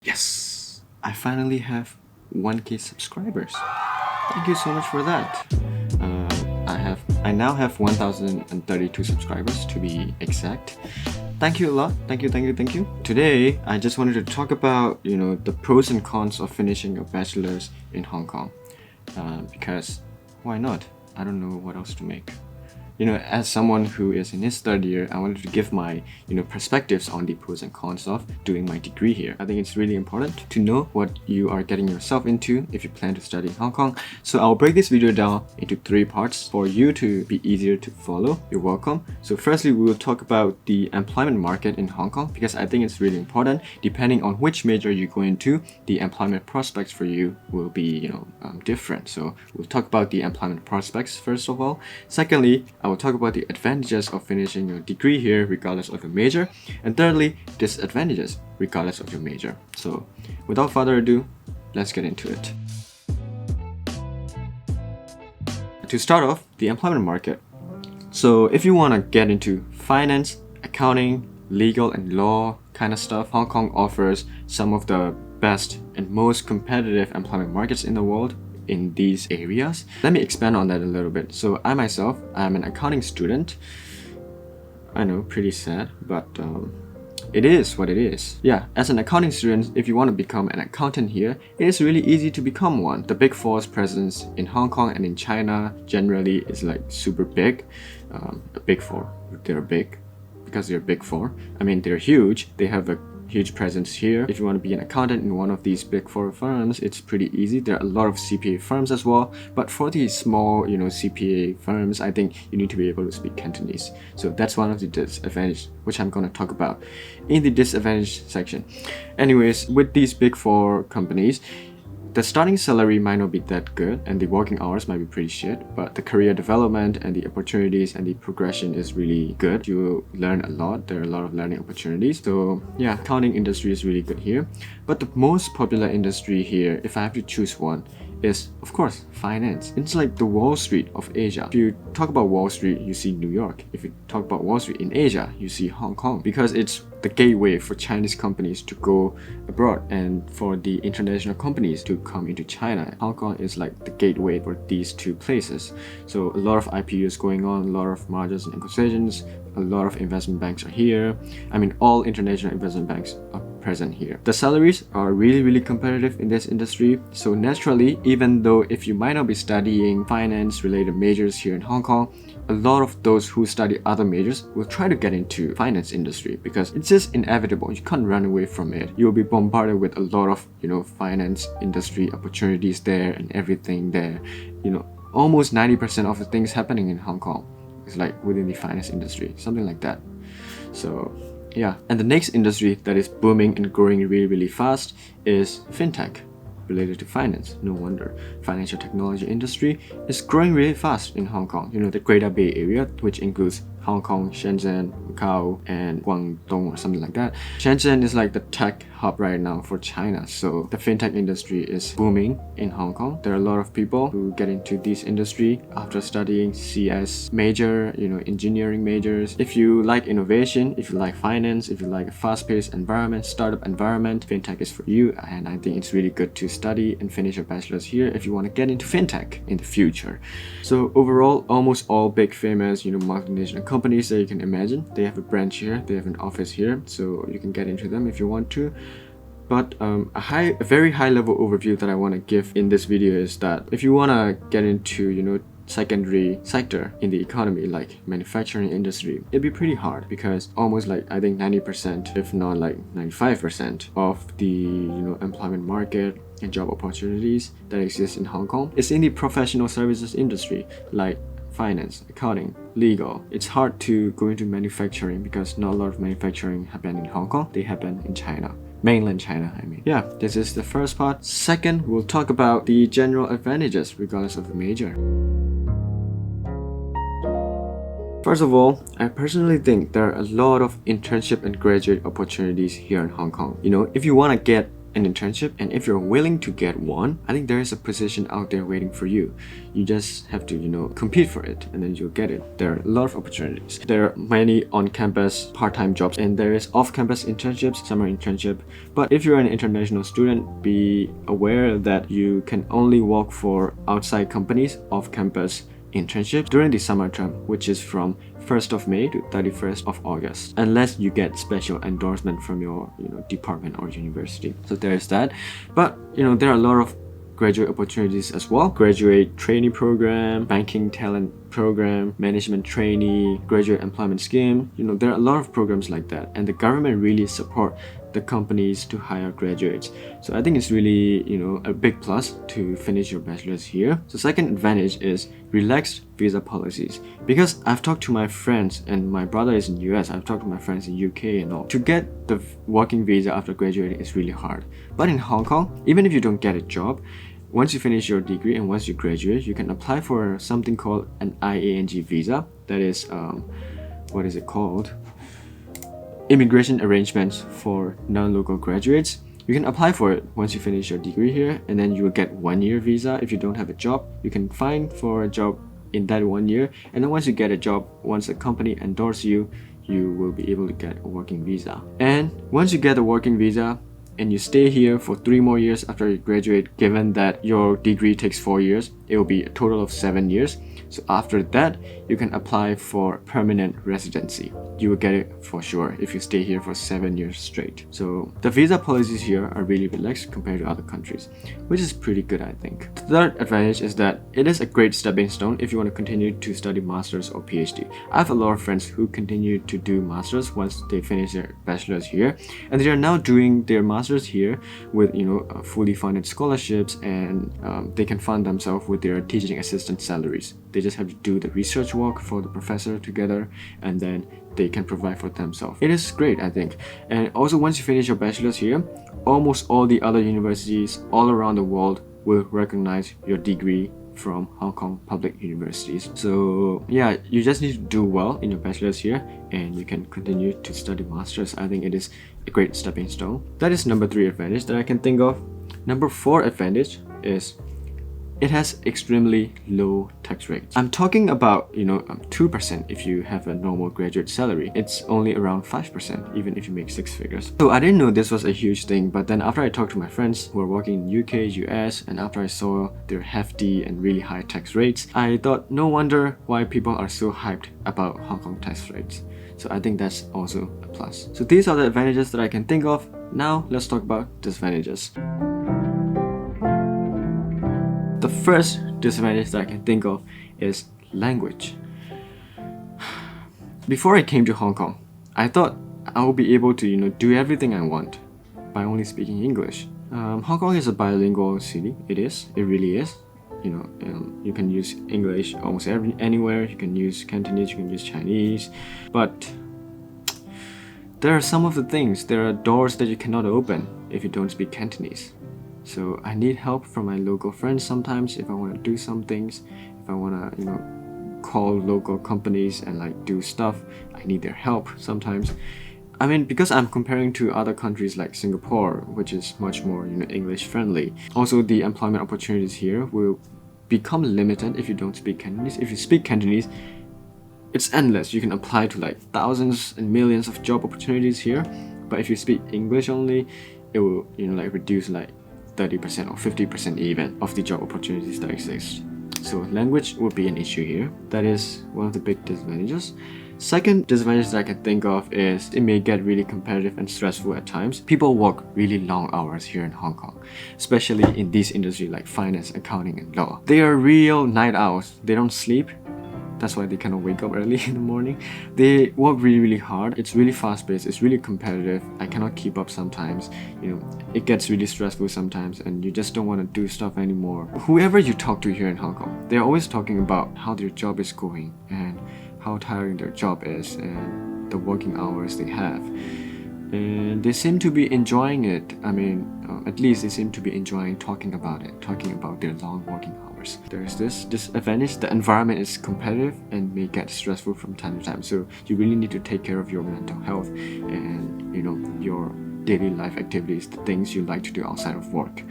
Yes, I finally have 1K subscribers. Thank you so much for that. I now have 1,032 subscribers to be exact. Thank you a lot. Thank you. Today, I just wanted to talk about the pros and cons of finishing a bachelor's in Hong Kong. Because why not? I don't know what else to make. As someone who is in his third year, I wanted to give my, perspectives on the pros and cons of doing my degree here. I think it's really important to know what you are getting yourself into if you plan to study in Hong Kong. So I'll break this video down into 3 parts for you to be easier to follow. You're welcome. So firstly, we will talk about the employment market in Hong Kong because I think it's really important. Depending on which major you go into, the employment prospects for you will be, different. So we'll talk about the employment prospects first of all. Secondly, I will talk about the advantages of finishing your degree here regardless of your major, and thirdly, disadvantages regardless of your major. So without further ado, let's get into it. To start off, the employment market. So if you want to get into finance, accounting, legal and law kind of stuff, Hong Kong offers some of the best and most competitive employment markets in the world in these areas. Let me expand on that a little bit. So I myself, I'm an accounting student. I know, pretty sad, but it is what it is. Yeah, as an accounting student, if you want to become an accountant here, it is really easy to become one. The Big Four's presence in Hong Kong and in China generally is like super big. The Big Four, they're big because they're Big Four. I mean, they're huge. They have a huge presence here. If you want to be an accountant in one of these Big Four firms, it's pretty easy. There are a lot of CPA firms as well, but for these small, CPA firms, I think you need to be able to speak Cantonese. So that's one of the disadvantages, which I'm going to talk about in the disadvantage section. Anyways, with these Big Four companies, the starting salary might not be that good and the working hours might be pretty shit, but the career development and the opportunities and the progression is really good. You learn a lot. There are a lot of learning opportunities. So yeah, accounting industry is really good here. But the most popular industry here, if I have to choose one, is of course finance. It's like the Wall Street of Asia. If you talk about Wall Street, you see New York. If you talk about Wall Street in Asia, you see Hong Kong, because it's the gateway for Chinese companies to go abroad and for the international companies to come into China. Hong Kong is like the gateway for these two places. So a lot of IPOs going on, a lot of mergers and acquisitions, a lot of investment banks are here. I mean, all international investment banks are present here. The salaries are really competitive in this industry. So naturally, even though if you might not be studying finance related majors here in Hong Kong, a lot of those who study other majors will try to get into finance industry because it's just inevitable. You can't run away from it. You'll be bombarded with a lot of, finance industry opportunities there and everything there. Almost 90% of the things happening in Hong Kong is like within the finance industry, something like that. So yeah, and the next industry that is booming and growing really fast is fintech, related to finance. No wonder. Financial technology industry is growing really fast in Hong Kong. The Greater Bay Area, which includes Hong Kong, Shenzhen, Macau, and Guangdong or something like that. Shenzhen is like the tech hub right now for China. So the fintech industry is booming in Hong Kong. There are a lot of people who get into this industry after studying CS major, engineering majors. If you like innovation, if you like finance, if you like a fast-paced environment, startup environment, fintech is for you. And I think it's really good to study and finish your bachelor's here if you want to get into fintech in the future. So overall, almost all big famous, multinational companies that you can imagine, they have a branch here, they have an office here, so you can get into them if you want to. But a very high level overview that I want to give in this video is that if you want to get into secondary sector in the economy like manufacturing industry, it'd be pretty hard because almost like I think 90%, if not like 95% of the employment market and job opportunities that exist in Hong Kong is in the professional services industry like finance, accounting, legal. It's hard to go into manufacturing because not a lot of manufacturing happen in Hong Kong. They happen in China. Mainland China, I mean. Yeah, this is the first part. Second, we'll talk about the general advantages regardless of the major. First of all, I personally think there are a lot of internship and graduate opportunities here in Hong Kong. If you want to get an internship, and if you're willing to get one, I think there is a position out there waiting for you. You just have to, compete for it, and then you'll get it. There are a lot of opportunities. There are many on-campus part-time jobs, and there is off-campus internships, summer internship. But if you're an international student, be aware that you can only work for outside companies off-campus internships during the summer term, which is from 1st of May to 31st of August, unless you get special endorsement from your department or university. So there is that. But there are a lot of graduate opportunities as well. Graduate trainee program, banking talent program, management trainee, graduate employment scheme. There are a lot of programs like that, and the government really support the companies to hire graduates. So I think it's really, a big plus to finish your bachelor's here. So second advantage is relaxed visa policies. Because I've talked to my friends, and my brother is in US, I've talked to my friends in UK and all. To get the working visa after graduating is really hard. But in Hong Kong, even if you don't get a job, once you finish your degree and once you graduate, you can apply for something called an IANG visa. That is, what is it called? Immigration arrangements for non-local graduates. You can apply for it once you finish your degree here, and then you will get 1-year visa. If you don't have a job, you can find for a job in that 1 year, and then once you get a job, once a company endorses you, you will be able to get a working visa. And once you get a working visa and you stay here for 3 more years after you graduate, given that your degree takes 4 years, it will be a total of 7 years. So after that, you can apply for permanent residency. You will get it for sure if you stay here for 7 years straight. So the visa policies here are really relaxed compared to other countries, which is pretty good, I think. The third advantage is that it is a great stepping stone if you want to continue to study masters or PhD. I have a lot of friends who continue to do masters once they finish their bachelor's here, and they are now doing their masters here with fully funded scholarships, and they can fund themselves with their teaching assistant salaries. They just have to do the research work for the professor together, and then they can provide for themselves. It is great, I think. And also, once you finish your bachelor's here, almost all the other universities all around the world will recognize your degree from Hong Kong public universities. So yeah, you just need to do well in your bachelor's here, and you can continue to study masters. I think it is a great stepping stone. That is number 3 advantage that I can think of. Number 4 advantage is it has extremely low tax rates. I'm talking about 2% if you have a normal graduate salary. It's only around 5% even if you make 6 figures. So I didn't know this was a huge thing, but then after I talked to my friends who are working in UK, US, and after I saw their hefty and really high tax rates, I thought no wonder why people are so hyped about Hong Kong tax rates. So I think that's also a plus. So these are the advantages that I can think of. Now let's talk about disadvantages. The first disadvantage that I can think of is language. Before I came to Hong Kong, I thought I would be able to do everything I want by only speaking English. Hong Kong is a bilingual city. It really is. You can use English almost anywhere. You can use Cantonese, you can use Chinese, but there are some of the things. There are doors that you cannot open if you don't speak Cantonese. So I need help from my local friends sometimes if I want to do some things. If I want to, call local companies and do stuff, I need their help sometimes. I mean, because I'm comparing to other countries like Singapore, which is much more, English friendly. Also, the employment opportunities here will become limited if you don't speak Cantonese. If you speak Cantonese, it's endless. You can apply to thousands and millions of job opportunities here. But if you speak English only, it will, reduce 30% or 50% even of the job opportunities that exist. So language would be an issue here. That is one of the big disadvantages. Second disadvantage that I can think of is it may get really competitive and stressful at times. People work really long hours here in Hong Kong, especially in these industries like finance, accounting, and law. They are real night owls. They don't sleep. That's why they cannot wake up early in the morning. They work really hard. It's really fast-paced. It's really competitive. I cannot keep up sometimes. It gets really stressful sometimes, and you just don't want to do stuff anymore. Whoever you talk to here in Hong Kong, they're always talking about how their job is going and how tiring their job is and the working hours they have. And they seem to be enjoying it. I mean, at least they seem to be enjoying talking about their long working hours. There's this disadvantage. The environment is competitive and may get stressful from time to time. So you really need to take care of your mental health and your daily life activities, the things you like to do outside of work.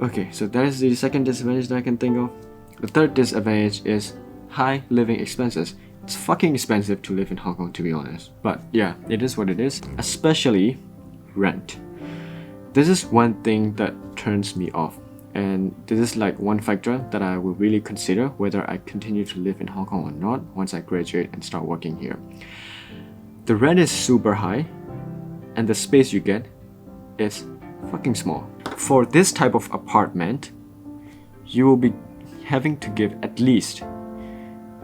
Okay, so that is the second disadvantage that I can think of. The third disadvantage is high living expenses. It's fucking expensive to live in Hong Kong, to be honest. But yeah, it is what it is, especially rent. This is one thing that turns me off, and this is like one factor that I will really consider whether I continue to live in Hong Kong or not once I graduate and start working here. The rent is super high, and the space you get is fucking small. For this type of apartment, you will be having to give at least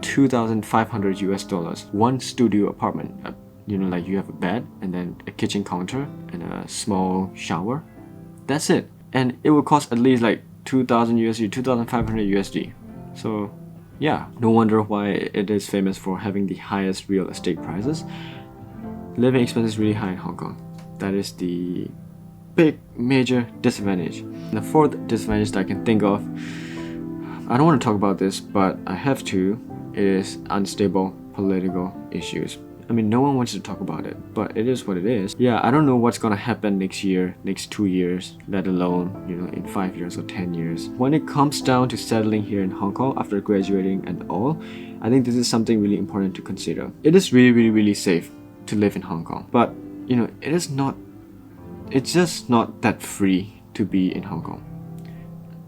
2,500 US dollars. One studio apartment, like you have a bed and then a kitchen counter and a small shower. That's it. And it will cost at least like 2,000 USD, 2,500 USD. So yeah, no wonder why it is famous for having the highest real estate prices. Living expenses really high in Hong Kong. That is the big major disadvantage. And the fourth disadvantage that I can think of, I don't want to talk about this, but I have to, is unstable political issues. I mean, no one wants to talk about it, but it is what it is. Yeah, I don't know what's gonna happen next year, next 2 years, let alone, in 5 years or 10 years. When it comes down to settling here in Hong Kong after graduating and all, I think this is something really important to consider. It is really, really, really safe to live in Hong Kong, but it's just not that free to be in Hong Kong.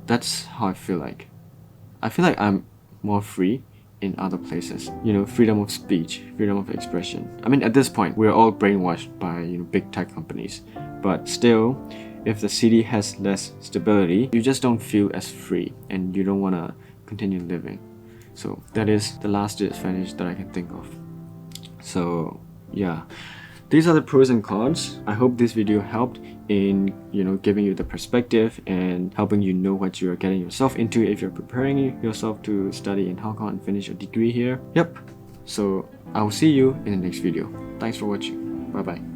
That's how I feel like. I feel like I'm more free in other places. Freedom of speech, freedom of expression. I mean, at this point, we're all brainwashed by, big tech companies. But still, if the city has less stability, you just don't feel as free and you don't want to continue living. So that is the last disadvantage that I can think of. So yeah, these are the pros and cons. I hope this video helped in giving you the perspective and helping you know what you're getting yourself into if you're preparing yourself to study in Hong Kong and finish your degree here. Yep. So I will see you in the next video. Thanks for watching. Bye bye.